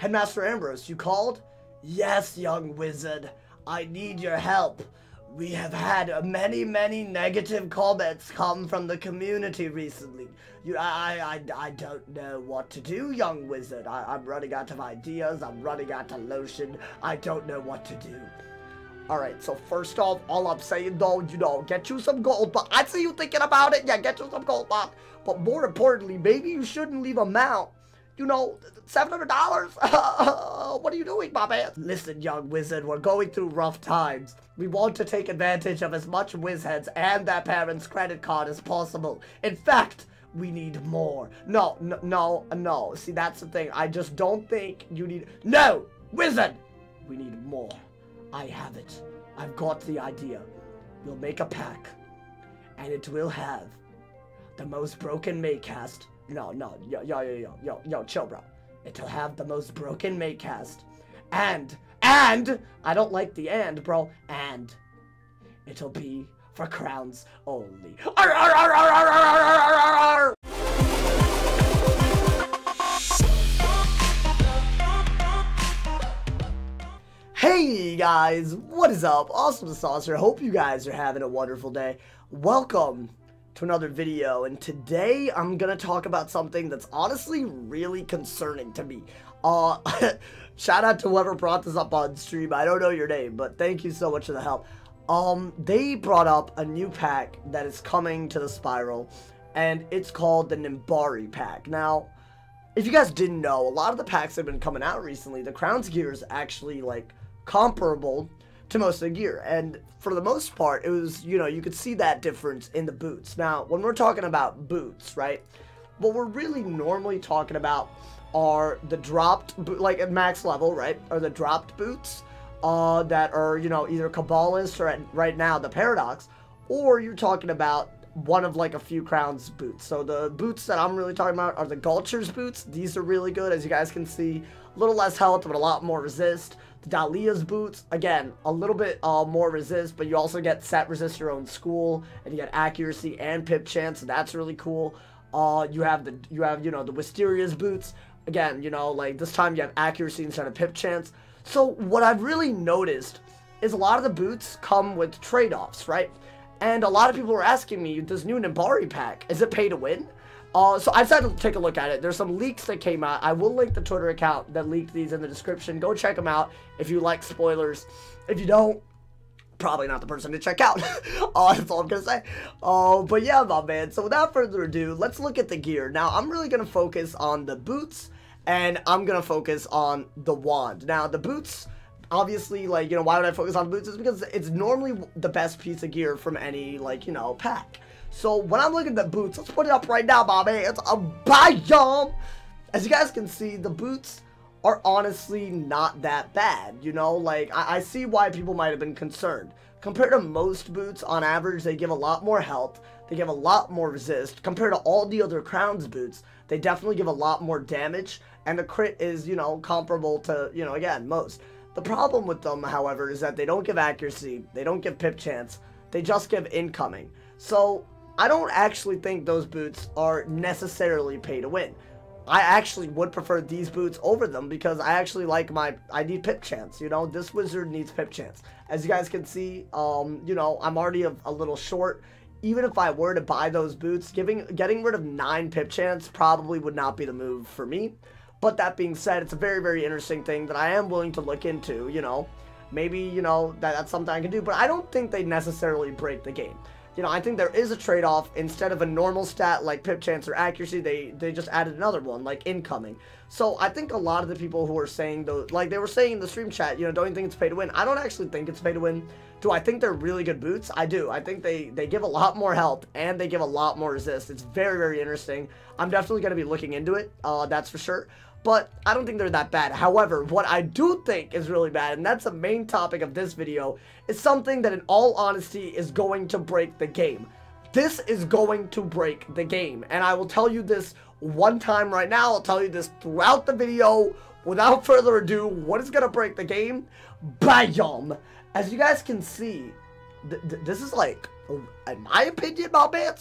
Headmaster Ambrose, you called? Yes, young wizard. I need your help. We have had many negative comments come from the community recently. I don't know what to do, young wizard. I'm running out of ideas. I'm running out of lotion. I don't know what to do. Alright, so first off, all I'm saying though, get you some gold, but I see you thinking about it. Yeah, get you some gold, but more importantly, maybe you shouldn't leave a mount. $700? What are you doing, my man? Listen, young wizard, we're going through rough times. We want to take advantage of as much wizheads and their parents' credit card as possible. In fact, we need more. No. See, that's the thing. I just don't think you need... No! Wizard! We need more. I have it. I've got the idea. We'll make a pack. And it will have the most broken Maycast. Yo, chill, bro. It'll have the most broken Maycast. And, I don't like the and, bro. And, it'll be for crowns only. Arr, arr, arr, arr, arr, arr, arr, arr. Hey guys, what is up? AwesomeTheSauce here. Hope you guys are having a wonderful day. Welcome to another video, and today I'm gonna talk about something that's honestly really concerning to me. Shout out to whoever brought this up on stream. I don't know your name, but thank you so much for the help. They brought up a new pack that is coming to the Spiral, and it's called the Nimbari pack. Now, if you guys didn't know, a lot of the packs that have been coming out recently, the Crown's gear is actually like comparable to most of the gear, and for the most part it was, you could see that difference in the boots. Now when we're talking about boots, right, what we're really normally talking about are the dropped like at max level, right, or the dropped boots that are, either Kabbalist or right now the Paradox, or you're talking about one of like a few Crowns boots. So the boots that I'm really talking about are the Gulcher's boots. These are really good, as you guys can see. A little less health, but a lot more resist. The Dahlia's boots, again, a little bit more resist, but you also get set resist your own school, and you get accuracy and pip chance, so that's really cool. You have the Wisteria's boots. Again, like this time you have accuracy instead of pip chance. So what I've really noticed is a lot of the boots come with trade-offs, right? And a lot of people were asking me, this new Nimbari pack, is it pay to win? So I decided to take a look at it. There's some leaks that came out. I will link the Twitter account that leaked these in the description. Go check them out if you like spoilers. If you don't, probably not the person to check out. That's all I'm going to say. But yeah, my man. So without further ado, let's look at the gear. Now, I'm really going to focus on the boots, and I'm going to focus on the wand. Now, the boots, obviously, like, why would I focus on the boots? Is because it's normally the best piece of gear from any, like, pack. So when I'm looking at the boots, let's put it up right now, my man. It's a bam! As you guys can see, the boots are honestly not that bad. Like, I see why people might have been concerned. Compared to most boots, on average, they give a lot more health. They give a lot more resist. Compared to all the other Crown's boots, they definitely give a lot more damage. And the crit is, comparable to, again, most. The problem with them, however, is that they don't give accuracy. They don't give pip chance. They just give incoming. So I don't actually think those boots are necessarily pay to win. I actually would prefer these boots over them because I actually like I need pip chance, this wizard needs pip chance. As you guys can see, I'm already a little short. Even if I were to buy those boots, getting rid of 9 pip chance probably would not be the move for me. But that being said, it's a very interesting thing that I am willing to look into, maybe, that's something I can do, but I don't think they necessarily break the game. I think there is a trade-off. Instead of a normal stat like pip chance or accuracy, they just added another one, like incoming. So I think a lot of the people who are saying, those, like they were saying in the stream chat, don't you think it's pay to win? I don't actually think it's pay to win. Do I think they're really good boots? I do. I think they give a lot more health, and they give a lot more resist. It's very interesting. I'm definitely going to be looking into it, that's for sure. But I don't think they're that bad. However, what I do think is really bad, and that's the main topic of this video, is something that in all honesty is going to break the game. This is going to break the game. And I will tell you this one time right now. I'll tell you this throughout the video. Without further ado, what is going to break the game? Bam! As you guys can see, this is like, in my opinion, my man,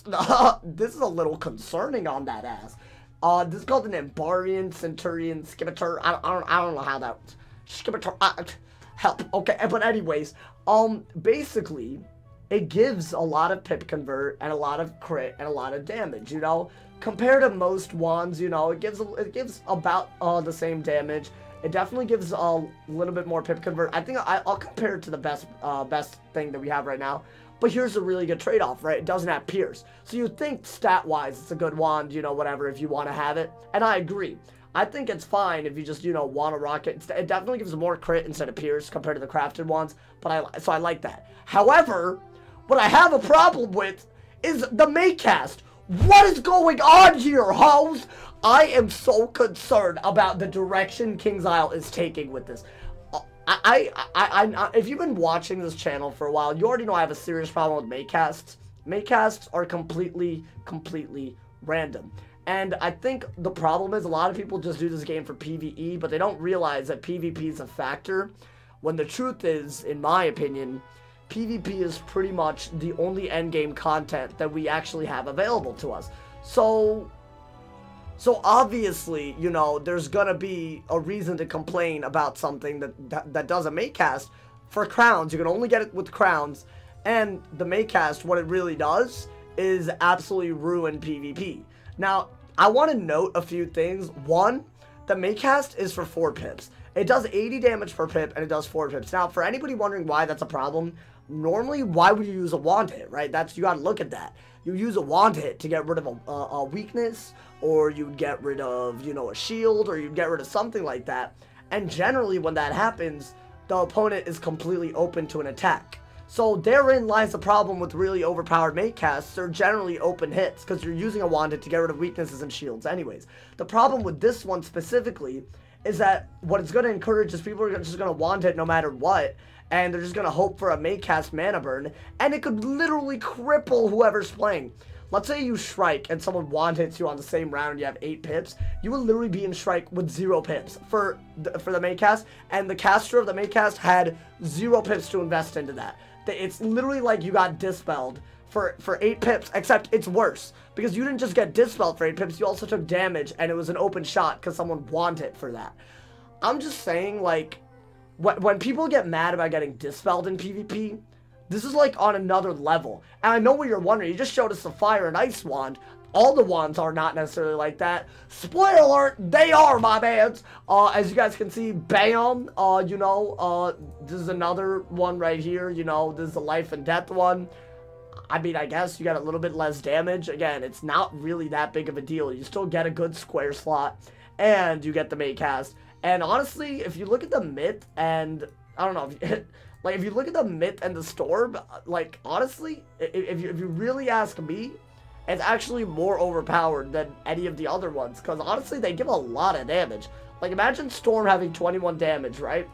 this is a little concerning on that ass. This is called the Nimbari, Centurion, Skimitar. I don't know how that. Skimitar. Help. Okay, but anyways, basically, it gives a lot of pip convert and a lot of crit and a lot of damage. You know, compared to most wands, you know, it gives about the same damage. It definitely gives a little bit more pip convert. I think I'll compare it to the best thing that we have right now. But here's a really good trade-off, right? It doesn't have pierce. So you think stat-wise it's a good wand, you know, whatever, if you want to have it. And I agree. I think it's fine if you just, you know, want to rock it. It definitely gives more crit instead of pierce compared to the crafted ones. But so I like that. However, what I have a problem with is the Maycast. What is going on here, hoes? I am so concerned about the direction King's Isle is taking with this. If you've been watching this channel for a while, you already know I have a serious problem with Maycasts. Maycasts are completely random. And I think the problem is a lot of people just do this game for PvE, but they don't realize that PvP is a factor. When the truth is, in my opinion, PvP is pretty much the only endgame content that we actually have available to us. So obviously, you know, there's gonna be a reason to complain about something that does a Maycast for crowns. You can only get it with crowns, and the Maycast, what it really does is absolutely ruin PvP. Now, I want to note a few things. One, the Maycast is for 4 pips. It does 80 damage per pip, and it does 4 pips. Now, for anybody wondering why that's a problem, normally, why would you use a wand hit, right? You gotta look at that. You use a wand hit to get rid of a weakness, or you'd get rid of, you know, a shield, or you'd get rid of something like that. And generally, when that happens, the opponent is completely open to an attack. So therein lies the problem with really overpowered Maycasts. They're generally open hits, because you're using a wand hit to get rid of weaknesses and shields anyways. The problem with this one specifically is that what it's going to encourage is people are just going to wand hit no matter what, and they're just going to hope for a Maycast mana burn, and it could literally cripple whoever's playing. Let's say you Shrike and someone wand hits you on the same round and you have 8 pips. You will literally be in Shrike with 0 pips for the Maycast, and the caster of the Maycast had 0 pips to invest into that. It's literally like you got dispelled for 8 pips, except it's worse. Because you didn't just get dispelled for 8 pips, you also took damage, and it was an open shot because someone wand hit for that. I'm just saying, like, when people get mad about getting dispelled in PvP, this is like on another level. And I know what you're wondering. You just showed us the fire and ice wand. All the wands are not necessarily like that. Spoiler alert, they are, my mans. As you guys can see, bam, you know, this is another one right here. You know, this is the life and death one. I mean, I guess you got a little bit less damage. Again, it's not really that big of a deal. You still get a good square slot, and you get the Maycast. And honestly, if you look at the myth, and I don't know, if you look at the myth and the storm, like, honestly, if you really ask me, it's actually more overpowered than any of the other ones, because honestly, they give a lot of damage. Like, imagine Storm having 21 damage, right?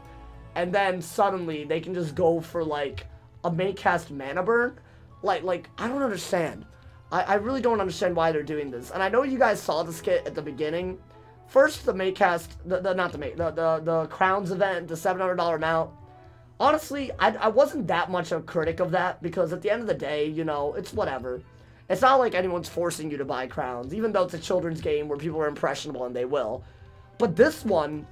And then suddenly, they can just go for, like, a Maycast mana burn. Like, I don't understand. I really don't understand why they're doing this. And I know you guys saw the skit at the beginning. First, the Maycast, the Crowns event, the $700 amount. Honestly, I wasn't that much a critic of that, because at the end of the day, you know, it's whatever. It's not like anyone's forcing you to buy crowns, even though it's a children's game where people are impressionable and they will. But this one,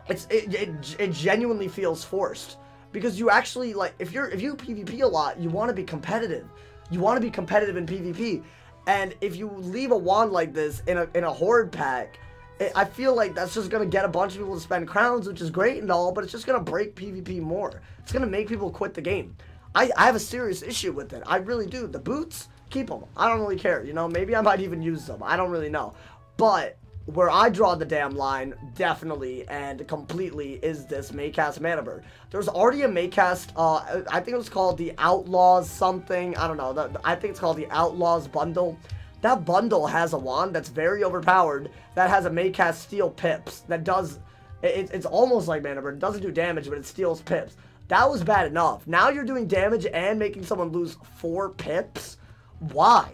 it genuinely feels forced, because you actually, like, if you PvP a lot, you want to be competitive. You want to be competitive in PvP, and if you leave a wand like this in a Hoard pack, I feel like that's just going to get a bunch of people to spend crowns, which is great and all, but it's just going to break PvP more. It's going to make people quit the game. I have a serious issue with it. I really do. The boots, keep them. I don't really care. You know, maybe I might even use them. I don't really know. But where I draw the damn line, definitely and completely, is this Maycast mana burn. There's already a Maycast, I think it was called the Outlaws something. I don't know. I think it's called the Outlaws bundle. That bundle has a wand that's very overpowered that has a Maycast steal pips that does, it's almost like mana burn. It doesn't do damage, but it steals pips. That was bad enough. Now you're doing damage and making someone lose 4 pips? Why?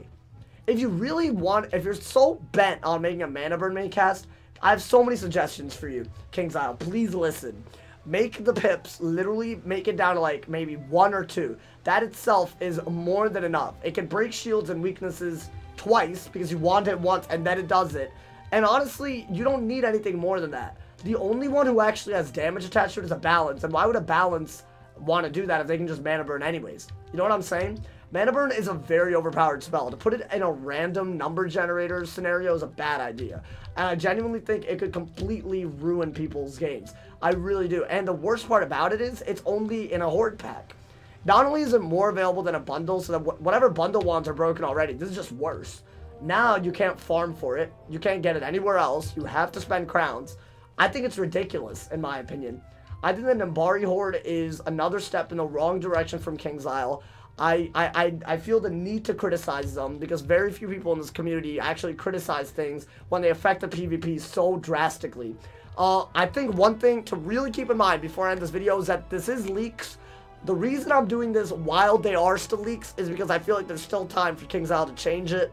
If you really want, if you're so bent on making a mana burn Maycast, I have so many suggestions for you, King's Isle. Please listen. Make the pips, literally make it down to like maybe 1 or 2. That itself is more than enough. It can break shields and weaknesses twice, because you want it once and then it does it. And honestly, you don't need anything more than that. The only one who actually has damage attached to it is a balance. And why would a balance want to do that if they can just mana burn anyways? You know what I'm saying? Mana burn is a very overpowered spell. To put it in a random number generator scenario is a bad idea. And I genuinely think it could completely ruin people's games. I really do. And the worst part about it is it's only in a Hoard pack. Not only is it more available than a bundle, so that whatever bundle wands are broken already, this is just worse. Now you can't farm for it. You can't get it anywhere else. You have to spend crowns. I think it's ridiculous, in my opinion. I think the Nimbari Hoard is another step in the wrong direction from King's Isle. I feel the need to criticize them because very few people in this community actually criticize things when they affect the PvP so drastically. I think one thing to really keep in mind before I end this video is that this is leaks. The reason I'm doing this while they are still leaks is because I feel like there's still time for King's Isle to change it.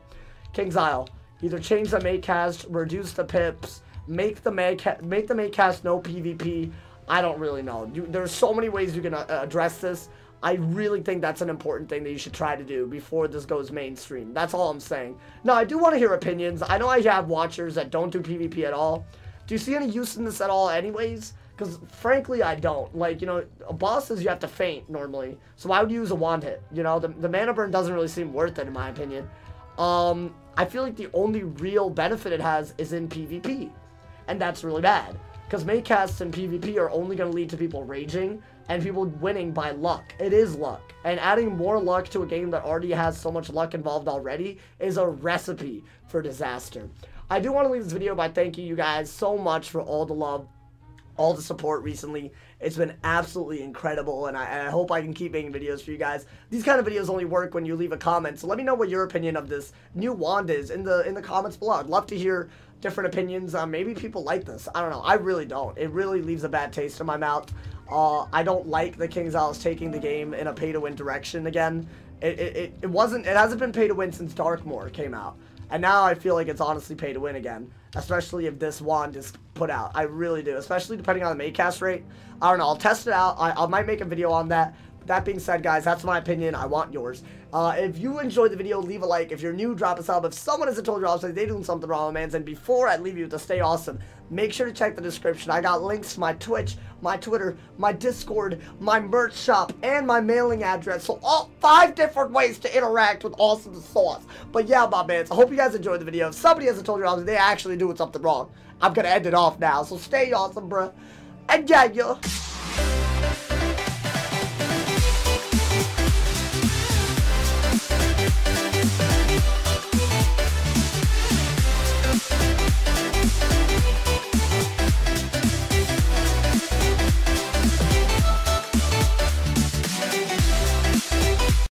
King's Isle, either change the May cast, reduce the pips, make the May cast no PvP. I don't really know. There's so many ways you can address this. I really think that's an important thing that you should try to do before this goes mainstream. That's all I'm saying. Now, I do want to hear opinions. I know I have watchers that don't do PvP at all. Do you see any use in this at all anyways? Because, frankly, I don't. Like, you know, bosses you have to feint normally. So why would you use a wand hit? You know, the mana burn doesn't really seem worth it in my opinion. I feel like the only real benefit it has is in PvP. And that's really bad. Because May casts in PvP are only going to lead to people raging and people winning by luck. It is luck. And adding more luck to a game that already has so much luck involved already is a recipe for disaster. I do want to leave this video by thanking you guys so much for all the love, all the support recently. It's been absolutely incredible, and I hope I can keep making videos for you guys. These kind of videos only work when you leave a comment, so let me know what your opinion of this new wand is in the comments below. I'd love to hear different opinions. Maybe people like this. I don't know. I really don't. It really leaves a bad taste in my mouth. I don't like that King's Isle is taking the game in a pay-to-win direction again. It hasn't been pay-to-win since Darkmoor came out. And now I feel like it's honestly pay-to-win again. Especially if this wand is put out. I really do. Especially depending on the May cast rate. I don't know. I'll test it out. I might make a video on that. That being said, guys, that's my opinion. I want yours. If you enjoyed the video, leave a like. If you're new, drop a sub. If someone hasn't told you also, they're doing something wrong, man. And before I leave you to stay awesome, make sure to check the description. I got links to my Twitch, my Twitter, my Discord, my merch shop, and my mailing address. So all 5 different ways to interact with AwesomeTheSauce. But yeah, my mans, I hope you guys enjoyed the video. If somebody hasn't told you also, they're actually doing something wrong, I'm going to end it off now. So stay awesome, bruh. And yeah, yo.